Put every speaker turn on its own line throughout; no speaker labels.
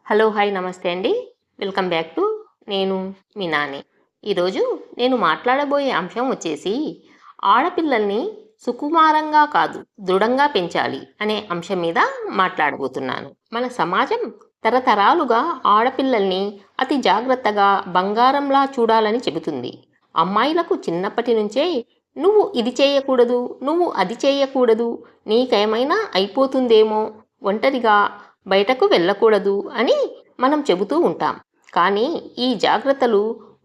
Hello hi నమస్తే అండి. Welcome back to నేను మీ నాని. ఈరోజు నేను మాట్లాడబోయే అంశం వచ్చేసి ఆడపిల్లల్ని సుకుమారంగా కాదు దృఢంగా పెంచాలి అనే అంశం మీద మాట్లాడబోతున్నాను. మన సమాజం తరతరాలుగా ఆడపిల్లల్ని అతి జాగ్రత్తగా బంగారంలా చూడాలని చెబుతుంది. అమ్మాయిలకు చిన్నప్పటి నుంచే నువ్వు ఇది చేయకూడదు, నువ్వు అది చేయకూడదు, నీకేమైనా అయిపోతుందేమో, ఒంటరిగా బయటకు వెళ్ళకూడదు అని మనం చెబుతూ ఉంటాం. కానీ ఈ జాగ్రత్తలు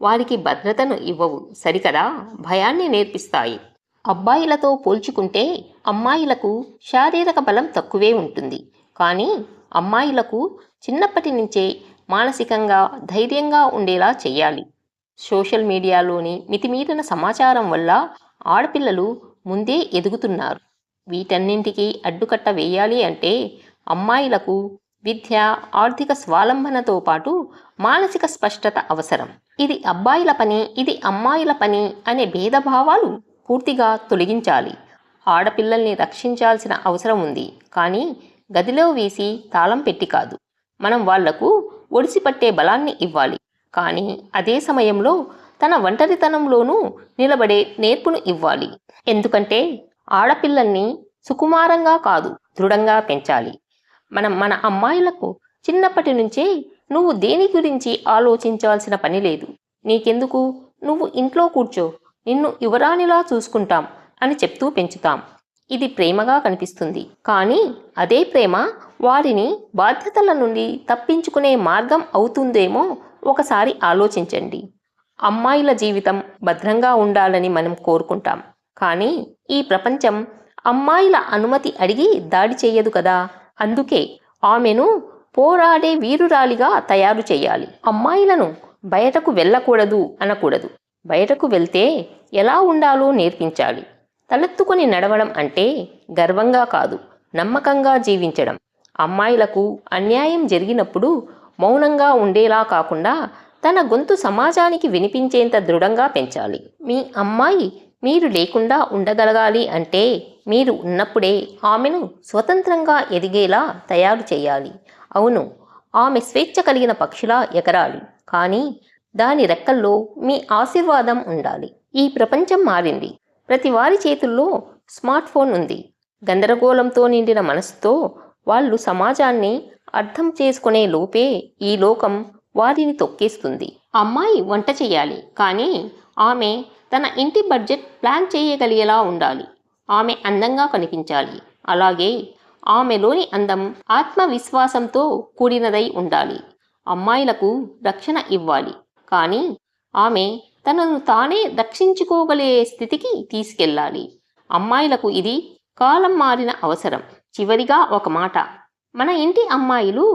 వారికి భద్రతను ఇవ్వవు, సరికదా, భయాన్ని నేర్పిస్తాయి. అబ్బాయిలతో పోల్చుకుంటే అమ్మాయిలకు శారీరక బలం తక్కువే ఉంటుంది. కానీ అమ్మాయిలకు చిన్నప్పటి నుంచే మానసికంగా ధైర్యంగా ఉండేలా చెయ్యాలి. సోషల్ మీడియాలోని మితిమీరిన సమాచారం వల్ల ఆడపిల్లలు ముందే ఎదుగుతున్నారు. వీటన్నింటికీ అడ్డుకట్ట వేయాలి అంటే అమ్మాయిలకు విద్య, ఆర్థిక స్వావలంబనతో పాటు మానసిక స్పష్టత అవసరం. ఇది అబ్బాయిల పని, ఇది అమ్మాయిల పని అనే భేదభావాలు పూర్తిగా తొలగించాలి. ఆడపిల్లల్ని రక్షించాల్సిన అవసరం ఉంది, కానీ గదిలో వేసి తాళం పెట్టి కాదు. మనం వాళ్లకు ఒడిసిపట్టే బలాన్ని ఇవ్వాలి, కానీ అదే సమయంలో తన ఒంటరితనంలోనూ నిలబడే నేర్పును ఇవ్వాలి. ఎందుకంటే ఆడపిల్లల్ని సుకుమారంగా కాదు దృఢంగా పెంచాలి. మనం మన అమ్మాయిలకు చిన్నప్పటి నుంచే నువ్వు దేని గురించి ఆలోచించాల్సిన పని లేదు, నీకెందుకు, నువ్వు ఇంట్లో కూర్చో, నిన్ను యువరాణిలా చూసుకుంటాం అని చెప్తూ పెంచుతాం. ఇది ప్రేమగా కనిపిస్తుంది, కానీ అదే ప్రేమ వారిని బాధ్యతల నుండి తప్పించుకునే మార్గం అవుతుందేమో ఒకసారి ఆలోచించండి. అమ్మాయిల జీవితం భద్రంగా ఉండాలని మనం కోరుకుంటాం, కానీ ఈ ప్రపంచం అమ్మాయిల అనుమతి అడిగి దాడి చేయదు కదా. అందుకే ఆమెను పోరాడే వీరురాలిగా తయారు చేయాలి. అమ్మాయిలను బయటకు వెళ్ళకూడదు అనకూడదు, బయటకు వెళ్తే ఎలా ఉండాలో నేర్పించాలి. తలెత్తుకొని నడవడం అంటే గర్వంగా కాదు, నమ్మకంగా జీవించడం. అమ్మాయిలకు అన్యాయం జరిగినప్పుడు మౌనంగా ఉండేలా కాకుండా తన గొంతు సమాజానికి వినిపించేంత దృఢంగా పెంచాలి. మీ అమ్మాయి మీరు లేకుండా ఉండగలగాలి అంటే మీరు ఉన్నప్పుడే ఆమెను స్వతంత్రంగా ఎదిగేలా తయారు చేయాలి. అవును, ఆమె స్వేచ్ఛ కలిగిన పక్షిలా ఎగరాలి, కానీ దాని రెక్కల్లో మీ ఆశీర్వాదం ఉండాలి. ఈ ప్రపంచం మారింది, ప్రతి వారి చేతుల్లో స్మార్ట్ ఫోన్ ఉంది. గందరగోళంతో నిండిన మనసుతో వాళ్ళు సమాజాన్ని అర్థం చేసుకునే లోపే ఈ లోకం వారిని తొక్కేస్తుంది. అమ్మాయి వంట చేయాలి, కానీ ఆమె తన ఇంటి బడ్జెట్ ప్లాన్ చేయగలిగేలా ఉండాలి. ఆమె అందంగా కనిపించాలి, అలాగే ఆమెలోని అందం ఆత్మవిశ్వాసంతో కూడినదై ఉండాలి. అమ్మాయిలకు రక్షణ ఇవ్వాలి, కానీ ఆమె తనను తానే రక్షించుకోగలిగే స్థితికి తీసుకెళ్ళాలి. అమ్మాయిలకు ఇది కాలం మారిన అవసరం. చివరిగా ఒక మాట, మన ఇంటి అమ్మాయిలు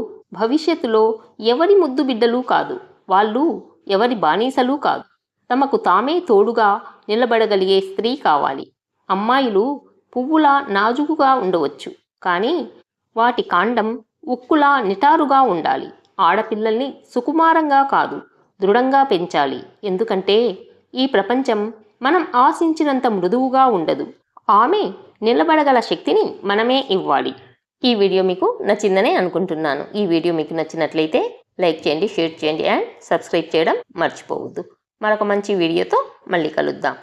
భవిష్యత్తులో ఎవరి ముద్దు బిడ్డలు కాదు, వాళ్ళు ఎవరి బానిసలు కాదు. తమకు తామే తోడుగా నిలబడగలిగే స్త్రీ కావాలి. అమ్మాయిలు పువ్వులా నాజుకుగా ఉండవచ్చు, కానీ వాటి కాండం ఉక్కులా నిటారుగా ఉండాలి. ఆడపిల్లల్ని సుకుమారంగా కాదు దృఢంగా పెంచాలి, ఎందుకంటే ఈ ప్రపంచం మనం ఆశించినంత మృదువుగా ఉండదు. ఆమె నిలబడగల శక్తిని మనమే ఇవ్వాలి. ఈ వీడియో మీకు నచ్చిందనే అనుకుంటున్నాను. ఈ వీడియో మీకు నచ్చినట్లయితే లైక్ చేయండి, షేర్ చేయండి అండ్ సబ్స్క్రైబ్ చేయడం మర్చిపోవద్దు. మరొక మంచి వీడియోతో మళ్ళీ కలుద్దాం.